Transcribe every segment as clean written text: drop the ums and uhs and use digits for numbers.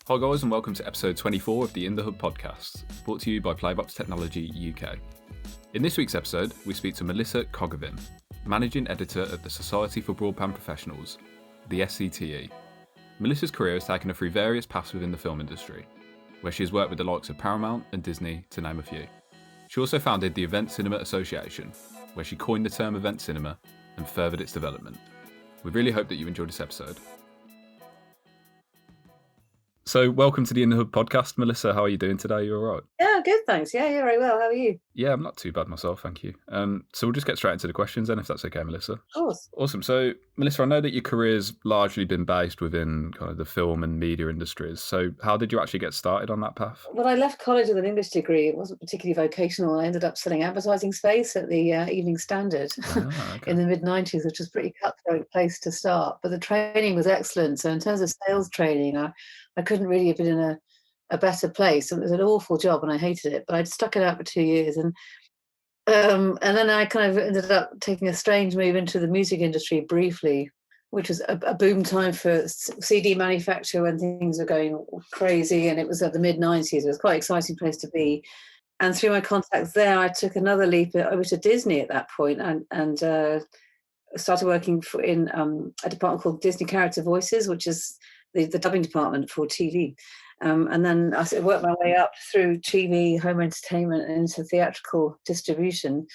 Hi guys, and welcome to episode 24 of the In the Hub podcast, brought to you by Playbox Technology UK. In this week's episode, we speak to Melissa Cogavin, Managing Editor at the Society for Broadband Professionals, the SCTE. Melissa's career has taken her through various paths within the film industry, where she has worked with the likes of Paramount and Disney, to name a few. She also founded the Event Cinema Association, where she coined the term event cinema and furthered its development. We really hope that you enjoyed this episode. So welcome to the In the Hub podcast, Melissa. How are you doing today? You all right? Yeah, good, thanks. Yeah, very well. How are you? Yeah, I'm not too bad myself, thank you. So we'll just get straight into the questions then, if that's okay, Melissa. Of course. Awesome. So, Melissa, I know that your career's largely been based within kind of the film and media industries. So how did you actually get started on that path? Well, I left college with an English degree. It wasn't particularly vocational. I ended up selling advertising space at the Evening Standard Okay. in the mid-90s, which was a pretty cutthroat place to start. But the training was excellent. So in terms of sales training, I couldn't really have been in a better place. It was an awful job and I hated it, but I'd stuck it out for 2 years. And then I kind of ended up taking a strange move into the music industry briefly, which was a boom time for CD manufacture when things were going crazy. And it was at the mid-90s. It was quite an exciting place to be. And through my contacts there, I took another leap over to Disney at that point and started working in a department called Disney Character Voices, which is the dubbing department for TV. And then I sort of worked my way up through TV, home entertainment, and into theatrical distribution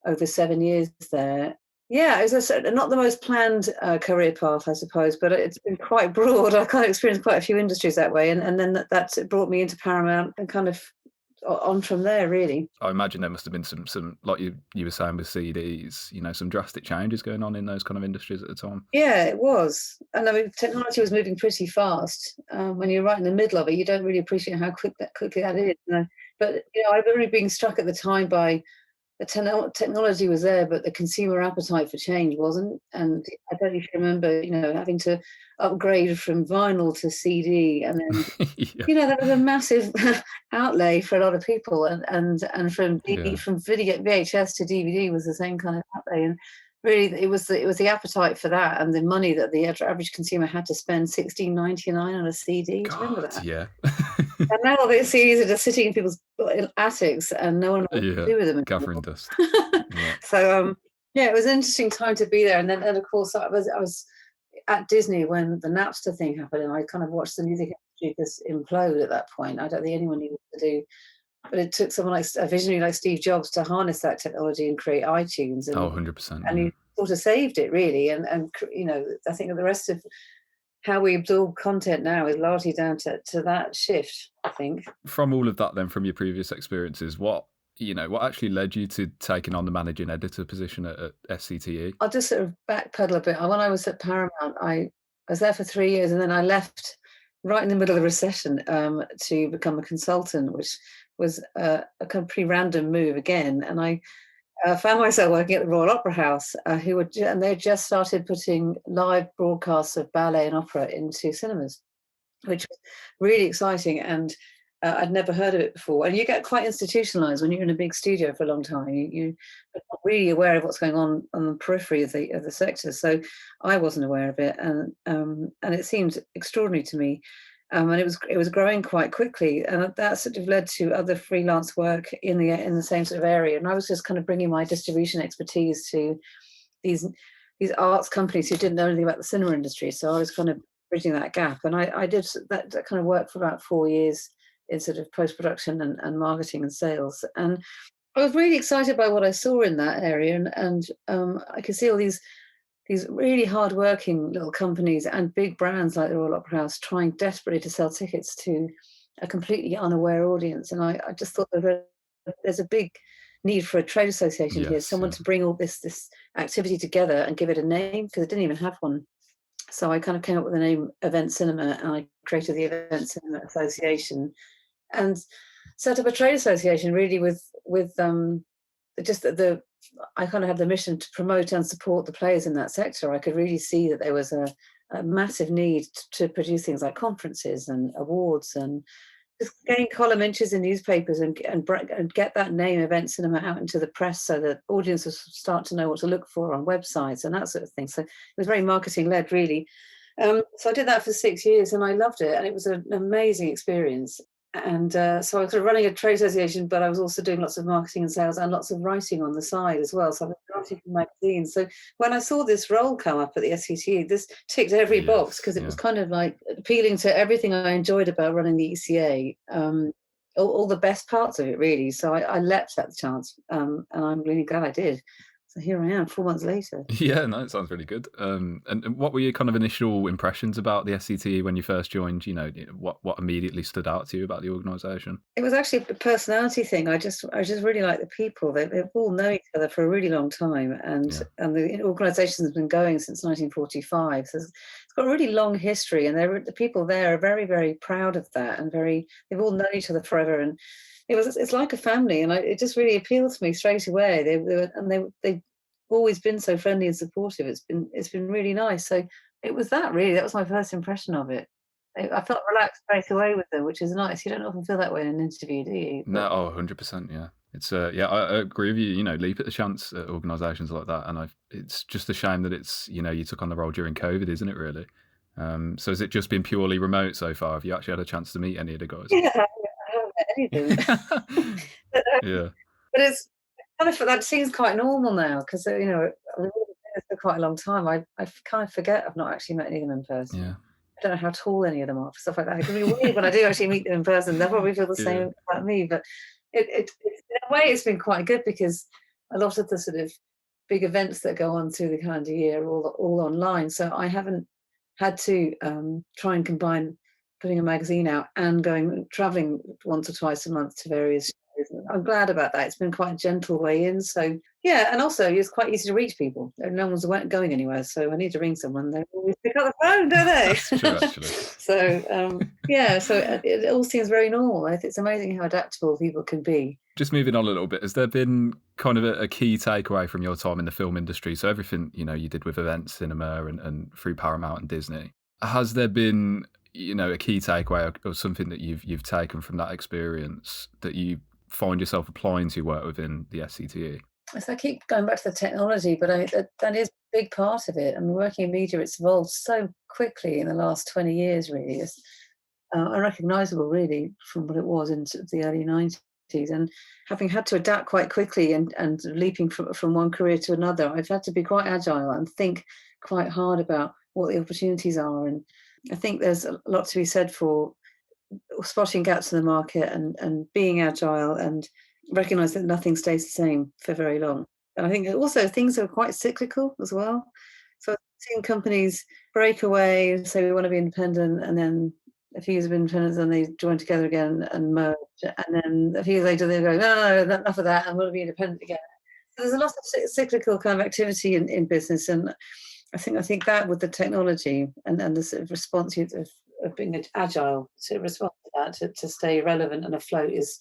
over 7 years there. Yeah, it was not the most planned career path, I suppose, but it's been quite broad. I kind of experienced quite a few industries that way. And then that brought me into Paramount and kind of on from there, really. I imagine there must have been some like you were saying with CDs, some drastic changes going on in those kind of industries at the time. Yeah, it was. And I mean, technology was moving pretty fast. When you're right in the middle of it, you don't really appreciate how quickly that is. But I've only been struck at the time by the technology was there, but the consumer appetite for change wasn't. And I don't even remember, having to upgrade from vinyl to CD, and then Yeah. that was a massive outlay for a lot of people, and from Yeah. from video VHS to DVD was the same kind of outlay. And really, it was the appetite for that and the money that the average consumer had to spend $16.99 on a CD. Do you remember God, that? yeah. And now all these CDs are just sitting in people's attics, and no one knows what to do with them Gathering anymore. dust. Yeah. So yeah, it was an interesting time to be there. And of course I was at Disney when the Napster thing happened, and I kind of watched the music industry just implode at that point. I don't think anyone knew what to do, but it took someone like a visionary like Steve Jobs to harness that technology and create iTunes, and 100%. and he sort of saved it really. And I think that the rest of how we absorb content now is largely down to that shift, I think. From all of that then, from your previous experiences, what actually led you to taking on the managing editor position at SCTE? I'll just sort of backpedal a bit. When I was at Paramount, I was there for 3 years, and then I left right in the middle of the recession to become a consultant, which was a kind of pretty random move again. And I found myself working at the Royal Opera House, and they just started putting live broadcasts of ballet and opera into cinemas, which was really exciting. And I'd never heard of it before. And you get quite institutionalized when you're in a big studio for a long time. You're not really aware of what's going on the periphery of the sector. So I wasn't aware of it, and it seemed extraordinary to me. And it was growing quite quickly, and that sort of led to other freelance work in the same sort of area. And I was just kind of bringing my distribution expertise to these arts companies who didn't know anything about the cinema industry. So I was kind of bridging that gap, and I did that kind of work for about 4 years in sort of post-production and marketing and sales. And I was really excited by what I saw in that area, and I could see all these really hard-working little companies and big brands like the Royal Opera House trying desperately to sell tickets to a completely unaware audience. And I just thought that there's a big need for a trade association here, someone to bring all this activity together and give it a name, because it didn't even have one. So I kind of came up with the name Event Cinema, and I created the Event Cinema Association and set up a trade association really with just the I kind of had the mission to promote and support the players in that sector. I could really see that there was a massive need to produce things like conferences and awards, and just gain column inches in newspapers and get that name Event Cinema out into the press, so that audiences start to know what to look for on websites and that sort of thing. So it was very marketing led, really. So I did that for 6 years and I loved it, and it was an amazing experience. And so I was sort of running a trade association, but I was also doing lots of marketing and sales and lots of writing on the side as well. So I was writing for magazines. So when I saw this role come up at the SCTE, this ticked every box Yes, because it was yeah. kind of like appealing to everything I enjoyed about running the ECA. All the best parts of it, really. So I leapt at the chance, and I'm really glad I did. So here I am, 4 months later. Yeah, no, it sounds really good. And what were your kind of initial impressions about the SCTE when you first joined? What immediately stood out to you about the organisation? It was actually a personality thing. I just really like the people. They've all known each other for a really long time, and Yeah, the organisation has been going since 1945. So it's got a really long history, and the people there are very, very proud of that, and they've all known each other forever. And it's like a family, and it just really appealed to me straight away. They've always been so friendly and supportive. It's been really nice. So it was that really. That was my first impression of it. I felt relaxed straight away with them, which is nice. You don't often feel that way in an interview, do you? no, But 100%. Yeah, it's yeah, I agree with you. Leap at the chance at organisations like that, and it's just a shame that you took on the role during COVID, isn't it? Really. So has it just been purely remote so far? Have you actually had a chance to meet any of the guys? yeah, I haven't met any of them. But, Yeah, but it's kind of that seems quite normal now because we've all been there for quite a long time. I kind of forget I've not actually met any of them in person. yeah, I don't know how tall any of them are, stuff like that. It can be weird when I do actually meet them in person. They'll probably feel the yeah. same about me, but it's in a way it's been quite good because a lot of the sort of big events that go on through the calendar year are all online. So I haven't had to try and combine putting a magazine out and going traveling once or twice a month to various shows. I'm glad about that. It's been quite a gentle way in. So yeah, and also it's quite easy to reach people. No one's going anywhere, so I need to ring someone. They always pick up the phone, don't they? That's true, actually. So yeah, so it all seems very normal. It's amazing how adaptable people can be. Just moving on a little bit, has there been kind of a key takeaway from your time in the film industry? So everything you did with events, cinema, and through Paramount and Disney. Has there been a key takeaway or something that you've taken from that experience that you find yourself applying to work within the SCTE? So I keep going back to the technology, but that is a big part of it. I mean, working in media, it's evolved so quickly in the last 20 years, really. It's unrecognisable, really, from what it was in sort of the early 90s. And having had to adapt quite quickly and leaping from one career to another, I've had to be quite agile and think quite hard about what the opportunities are. And I think there's a lot to be said for spotting gaps in the market and being agile and recognize that nothing stays the same for very long. And I think also things are quite cyclical as well. So seeing companies break away and say we want to be independent, and then a few years of independence, and they join together again and merge, and then a few years later they go, no, enough of that, and we'll be independent again. So there's a lot of cyclical kind of activity in business, and I think that with the technology and the sort of response of being agile to respond to that, to stay relevant and afloat is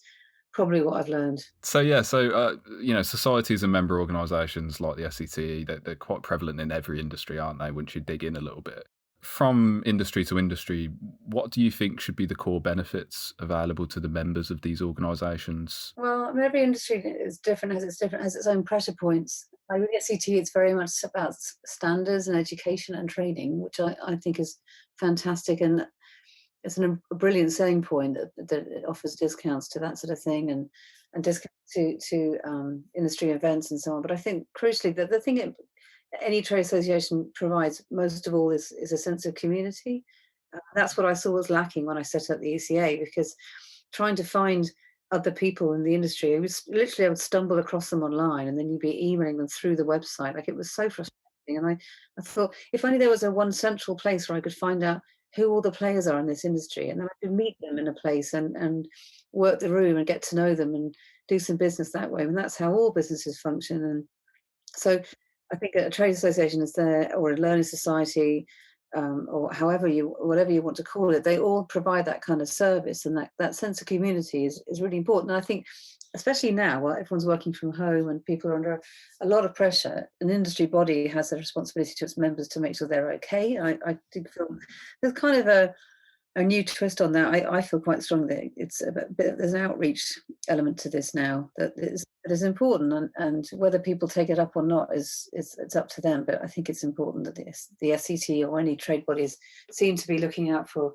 probably what I've learned. So yeah, societies and member organisations like the SCTE, they're quite prevalent in every industry, aren't they? Once you dig in a little bit, from industry to industry, what do you think should be the core benefits available to the members of these organisations? Well, I mean, every industry is different, has its own pressure points. Like with the SCT, it's very much about standards and education and training, which I think is fantastic, and it's a brilliant selling point that it offers discounts to that sort of thing, and discounts to industry events and so on. But I think crucially the thing any trade association provides most of all is a sense of community. That's what I saw was lacking when I set up the ECA, because trying to find other people in the industry, it was literally I would stumble across them online, and then you'd be emailing them through the website. Like, it was so frustrating. And I thought if only there was a one central place where I could find out who all the players are in this industry, and then I could meet them in a place and work the room and get to know them and do some business that way. And that's how all businesses function. And so I think a trade association is there, or a learning society, or whatever you want to call it, they all provide that kind of service, and that sense of community is really important. And I think, especially now, while everyone's working from home and people are under a lot of pressure, an industry body has a responsibility to its members to make sure they're okay. I do feel there's kind of a new twist on that. I feel quite strong that it's a bit, there's an outreach element to this now that is important, and whether people take it up or not is it's up to them. But I think it's important that the SCTE or any trade bodies seem to be looking out for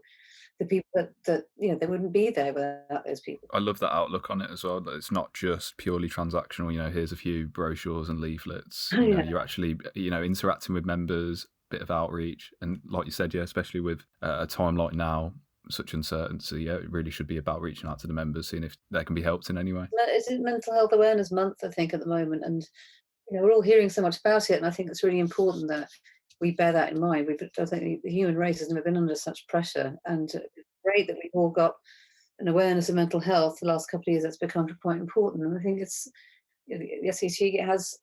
the people that they wouldn't be there without those people. I love that outlook on it as well, that it's not just purely transactional, here's a few brochures and leaflets. Oh, yeah. You're actually, interacting with members, bit of outreach. And like you said, especially with a time like now, such uncertainty, it really should be about reaching out to the members, seeing if they can be helped in any way. It's Mental Health Awareness Month, I think, at the moment, and we're all hearing so much about it, and I think it's really important that we bear that in mind. I think the human race has never been under such pressure, and it's great that we've all got an awareness of mental health the last couple of years. That's become quite important, and I think the SCT has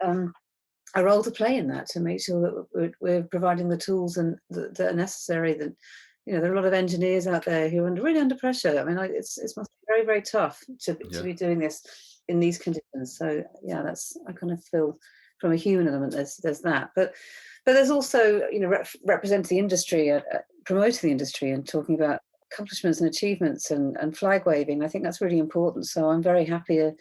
a role to play in that, to make sure that we're providing the tools and that are necessary. That there are a lot of engineers out there who are really under pressure. I mean, it must be very, very tough to be doing this in these conditions. So yeah, I kind of feel from a human element there's that, but there's also representing the industry, promoting the industry, and talking about accomplishments and achievements and flag waving. I think that's really important. So I'm very happy to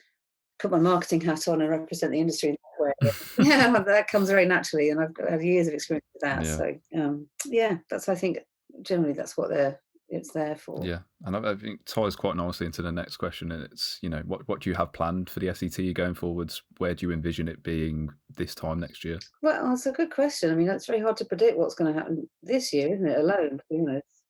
put my marketing hat on and represent the industry in that way. Yeah, that comes very naturally, and I've had years of experience with that. Yeah. So that's, I think, generally that's what it's there for. Yeah, and I think it ties quite nicely into the next question, and it's what do you have planned for the SCTE going forwards? Where do you envision it being this time next year? Well, that's a good question. I mean, it's very hard to predict what's going to happen this year, isn't it? Alone,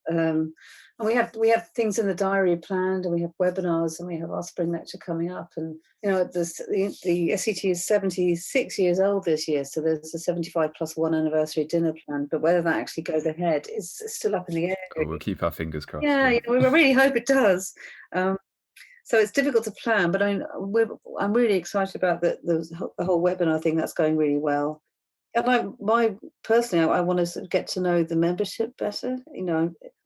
and we have things in the diary planned, and we have webinars, and we have our spring lecture coming up, and the SCT is 76 years old this year, so there's a 75+1 anniversary dinner planned. But whether that actually goes ahead is still up in the air. Oh, we'll keep our fingers crossed. Yeah, we really hope it does. So it's difficult to plan, but I'm really excited about the whole webinar thing. That's going really well. And personally, I want to sort of get to know the membership better.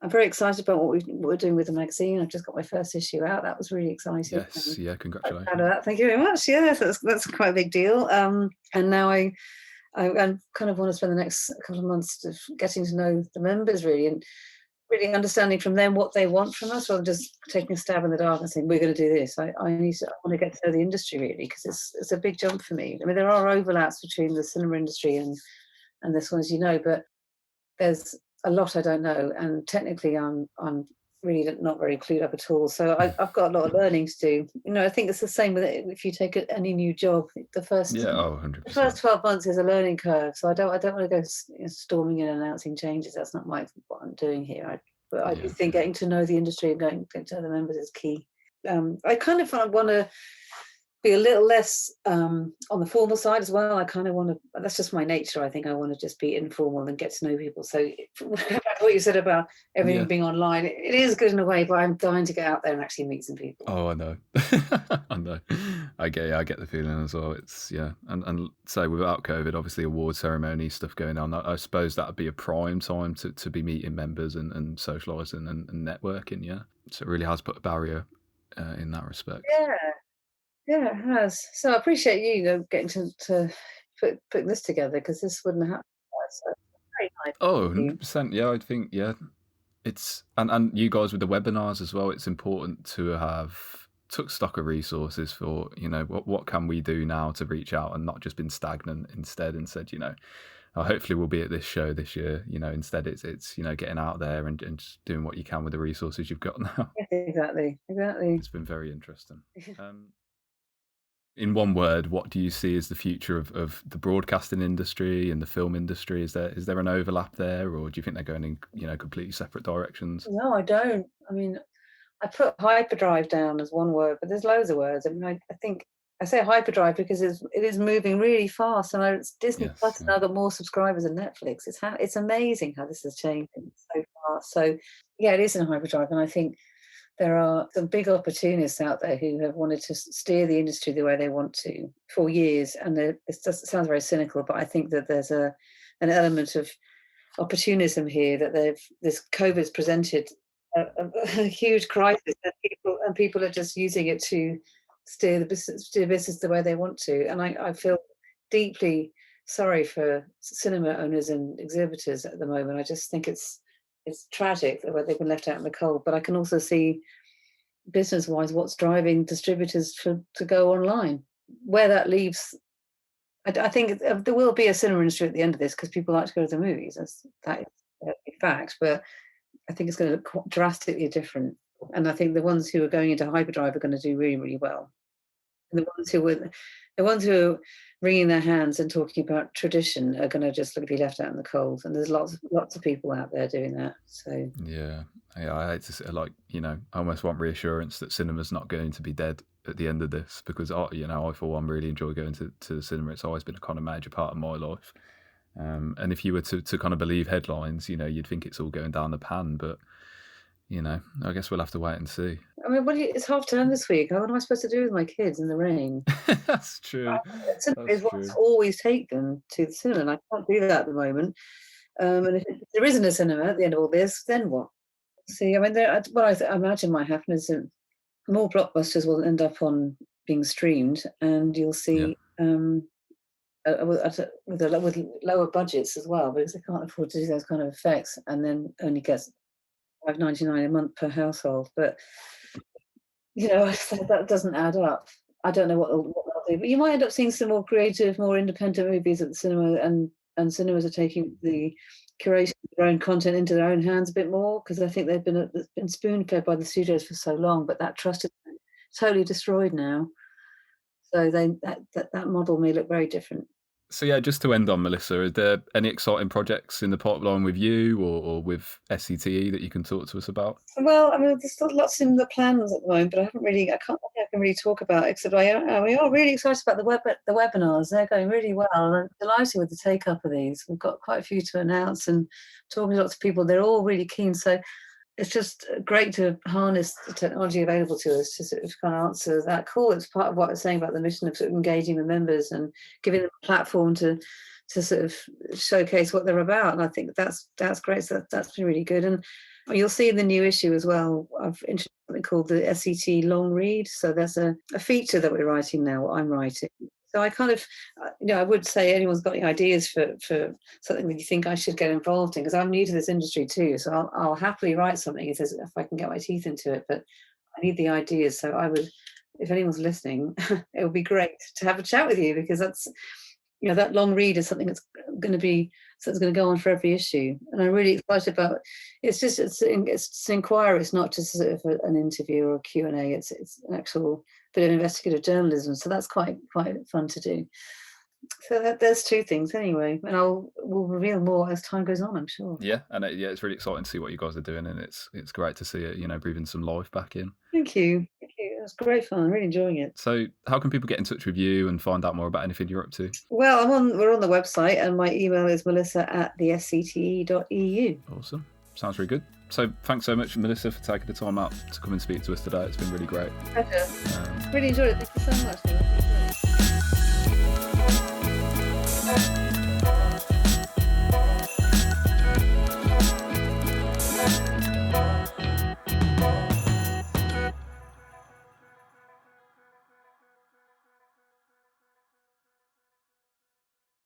I'm very excited about what we're doing with the magazine. I've just got my first issue out. That was really exciting. Yes, yeah, congratulations. Proud of that. Thank you very much. Yeah, that's quite a big deal. And now I kind of want to spend the next couple of months getting to know the members really, and really understanding from them what they want from us, rather than just taking a stab in the dark and saying we're going to do this. I want to get to know the industry really, because it's a big jump for me. I mean, there are overlaps between the cinema industry and this one, as you know, but there's a lot I don't know, and technically I'm really not very clued up at all. So I've got a lot of learning to do. I think it's the same with it. If you take any new job, the first 100%. The first 12 months is a learning curve. So I don't want to go storming in and announcing changes. That's not what I'm doing here. But I do think getting to know the industry and getting to know the members is key. I kind of want to be a little less on the formal side as well. I kind of want to, that's just my nature. I think I want to just be informal and get to know people. So what you said about everything being online, it is good in a way, but I'm dying to get out there and actually meet some people. Oh, I know. I know. I get the feeling as well. It's, and say without COVID, obviously award ceremony stuff going on, I suppose that would be a prime time to be meeting members and socialising and networking, So it really has put a barrier in that respect. Yeah, it has. So I appreciate you getting to putting this together, because this wouldn't have happened. So very nice. Oh, 100%. Yeah, I think, it's, and you guys with the webinars as well, it's important to have took stock of resources for, what can we do now to reach out, and not just been stagnant instead, and said, hopefully we'll be at this show this year. Instead it's getting out there and just doing what you can with the resources you've got now. Yeah, exactly. It's been very interesting. In one word, what do you see as the future of the broadcasting industry and the film industry? Is there an overlap there, or do you think they're going in completely separate directions? No, I don't. I mean, I put hyperdrive down as one word, but there's loads of words. I mean, I think I say hyperdrive because it is moving really fast, and it's Disney Plus now got more subscribers than Netflix. It's amazing how this has changed so fast. So yeah, it is in hyperdrive, and I think there are some big opportunists out there who have wanted to steer the industry the way they want to for years. And it sounds very cynical, but I think that there's an element of opportunism here, that this COVID's presented a huge crisis, and people are just using it to steer business the way they want to. And I feel deeply sorry for cinema owners and exhibitors at the moment. I just think it's it's tragic that they've been left out in the cold. But I can also see business-wise what's driving distributors to go online. Where that leaves, I think there will be a cinema industry at the end of this because people like to go to the movies. That is a fact. But I think it's going to look drastically different. And I think the ones who are going into hyperdrive are going to do really, really well. And the ones who are wringing their hands and talking about tradition are going to just be left out in the cold. And there's lots of people out there doing that. So yeah, I hate to say, like, I almost want reassurance that cinema's not going to be dead at the end of this, because I for one really enjoy going to the cinema. It's always been a kind of major part of my life. And if you were to kind of believe headlines, you'd think it's all going down the pan, but I guess we'll have to wait and see. I mean, it's half term this week. What am I supposed to do with my kids in the rain? That's true. Is what I always take them to the cinema, and I can't do that at the moment. And if there isn't a cinema at the end of all this, then what? See, I mean, what I imagine might happen is that more blockbusters will end up on being streamed, and you'll see with lower budgets as well, because they can't afford to do those kind of effects, and then only gets $5.99 a month per household. But that doesn't add up. I don't know what they'll do, but you might end up seeing some more creative, more independent movies at the cinema, and cinemas are taking the curation of their own content into their own hands a bit more, because I think they've been spoon-fed by the studios for so long, but that trust is totally destroyed now. So that model may look very different. So yeah, just to end on, Melissa, are there any exciting projects in the pipeline with you or with SCTE that you can talk to us about? Well, I mean, there's still lots in the plans at the moment, but I can really talk about it, except we are really excited about the webinars. They're going really well, and I'm delighted with the take-up of these. We've got quite a few to announce, and talking to lots of people. They're all really keen, so it's just great to harness the technology available to us to sort of kind of answer that call. It's part of what I was saying about the mission of sort of engaging the members and giving them a platform to sort of showcase what they're about. And I think that's great. So that's been really good. And you'll see in the new issue as well, I've introduced something called the SCTE long read. So there's a feature that we're writing now, what I'm writing. So I kind of, I would say anyone's got any ideas for something that you think I should get involved in, because I'm new to this industry too. So I'll happily write something if I can get my teeth into it, but I need the ideas. So I would, if anyone's listening, it would be great to have a chat with you, because that's, that long read is something that's going to go on for every issue. And I'm really excited about, it's an inquiry. It's not just sort of an interview or a Q&A. It's an actual bit of investigative journalism. So that's quite fun to do. So there's two things anyway, and we'll reveal more as time goes on, I'm sure. Yeah, and it's really exciting to see what you guys are doing, and it's great to see it, breathing some life back in. Thank you. It was great fun. I'm really enjoying it. So how can people get in touch with you and find out more about anything you're up to? Well, we're on the website, and my email is melissa@thescte.eu. Awesome. Sounds really good. So thanks so much, Melissa, for taking the time out to come and speak to us today. It's been really great. Pleasure. Really enjoyed it. Thank you so much.